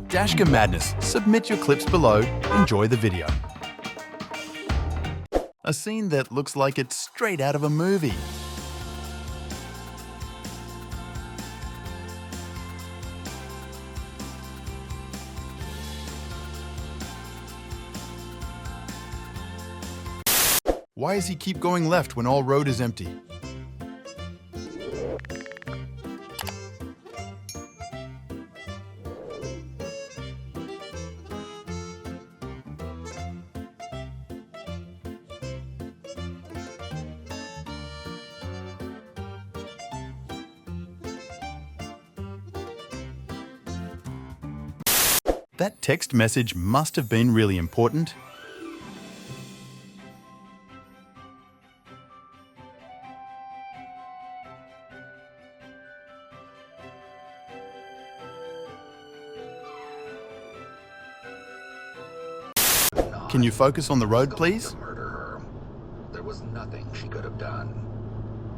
Dashcam Madness. Submit your clips below. Enjoy the video. A scene that looks like it's straight out of a movie. Why does he keep going left when all road is empty? That text message must have been really important. Can you focus on the road, please? There was nothing she could have done.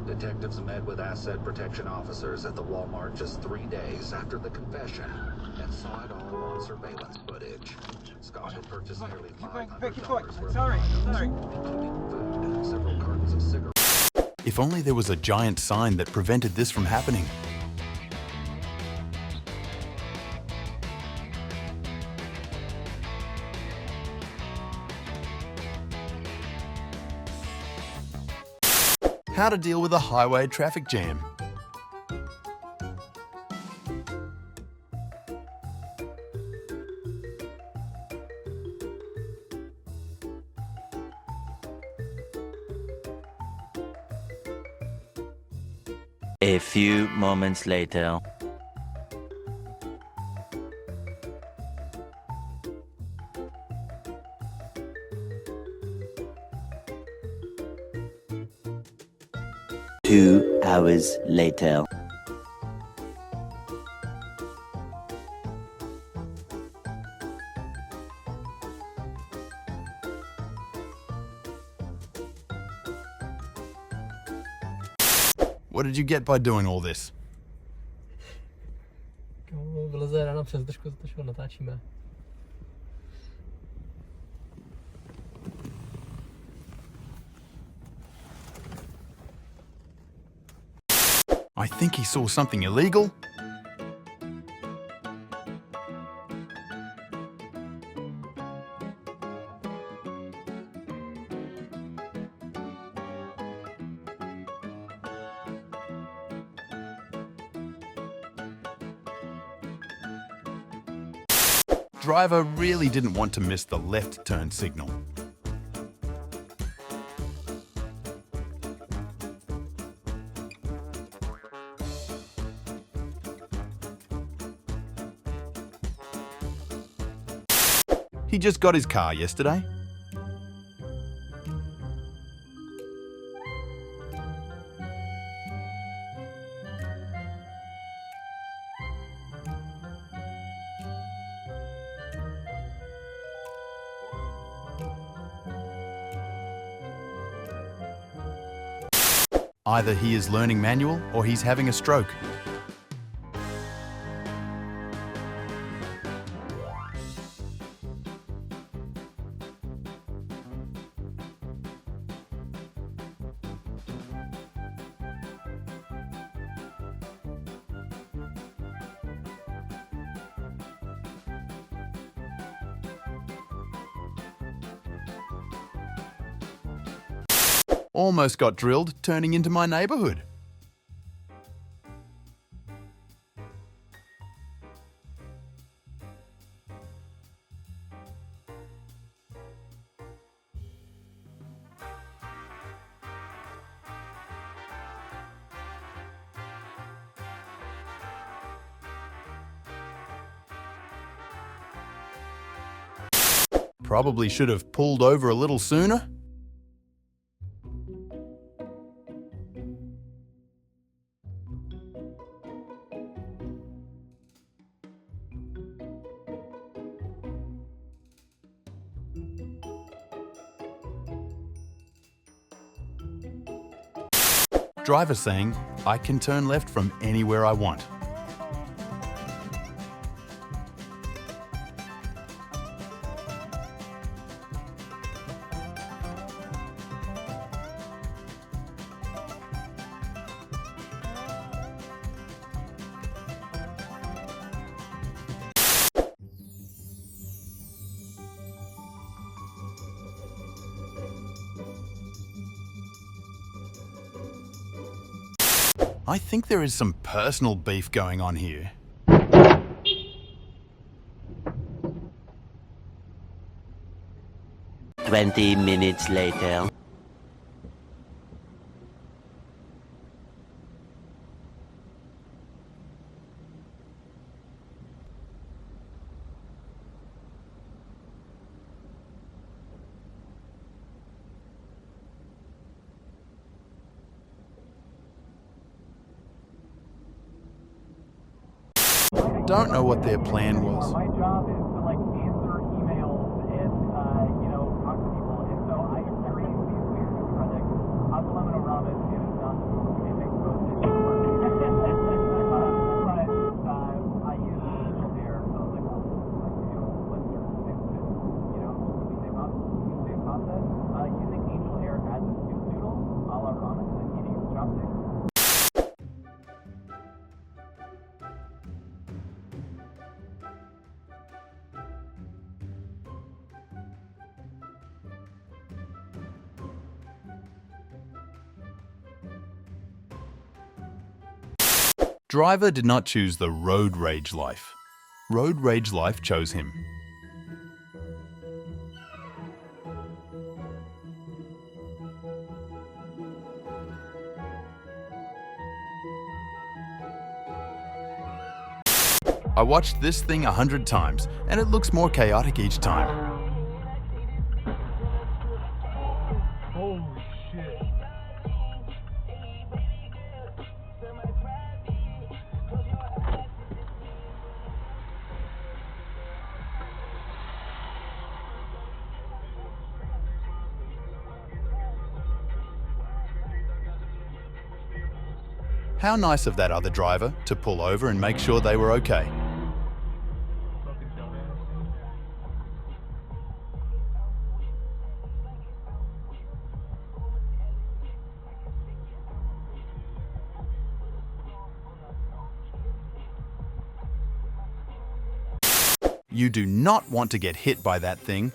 Detectives met with asset protection officers at the Walmart just 3 days after the confession and saw it all on surveillance footage. Scott had purchased nearly $500 worth of items, including food and several cartons of cigarettes. If only there was a giant sign that prevented this from happening. How to deal with a highway traffic jam. A few moments later. Two hours later. What did you get by doing all this? Vyleze ráno přes držku, to natáčíme. I think he saw something illegal. Driver really didn't want to miss the left turn signal. He just got his car yesterday. Either he is learning manual or he's having a stroke. Almost got drilled turning into my neighborhood. Probably should have pulled over a little sooner. Driver saying, I can turn left from anywhere I want. I think there is some personal beef going on here. Twenty minutes later. Don't know what their plan was. My job is to like answer emails and talk to people, and so I create these weird projects. I'm the lemon ramen, and it's not anything posted. But I use digital hair, so I was like, let's fix it. We save process. Using angel hair as a soup noodle, a la ramen, and then eating it with chopsticks. Driver did not choose the road rage life. Road rage life chose him. I watched this thing 100 times, and it looks more chaotic each time. Holy shit. How nice of that other driver to pull over and make sure they were okay. Fucking dumbass. You do not want to get hit by that thing.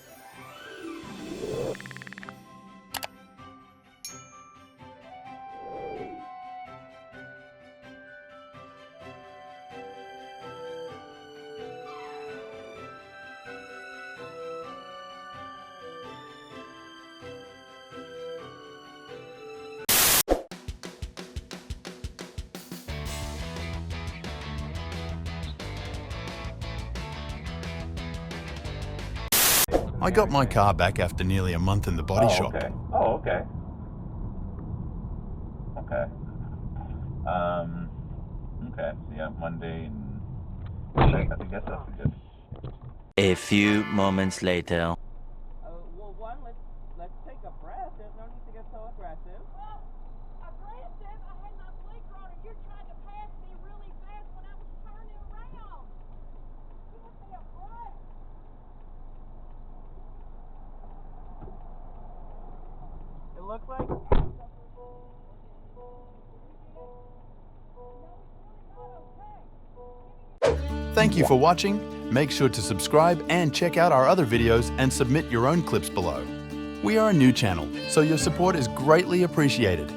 I got my car back after nearly a month in the body shop. Okay. Oh, okay. Okay. Okay. So yeah, Monday and I guess that's good. A few moments later. Well, let's take a breath. There's no need to get so aggressive. Well, aggressive? I had my blinker on and you're trying to pass me really fast when I was turning around. Give me a break. It looks like Thank you for watching. Make sure to subscribe and check out our other videos and submit your own clips below. We are a new channel, so your support is greatly appreciated.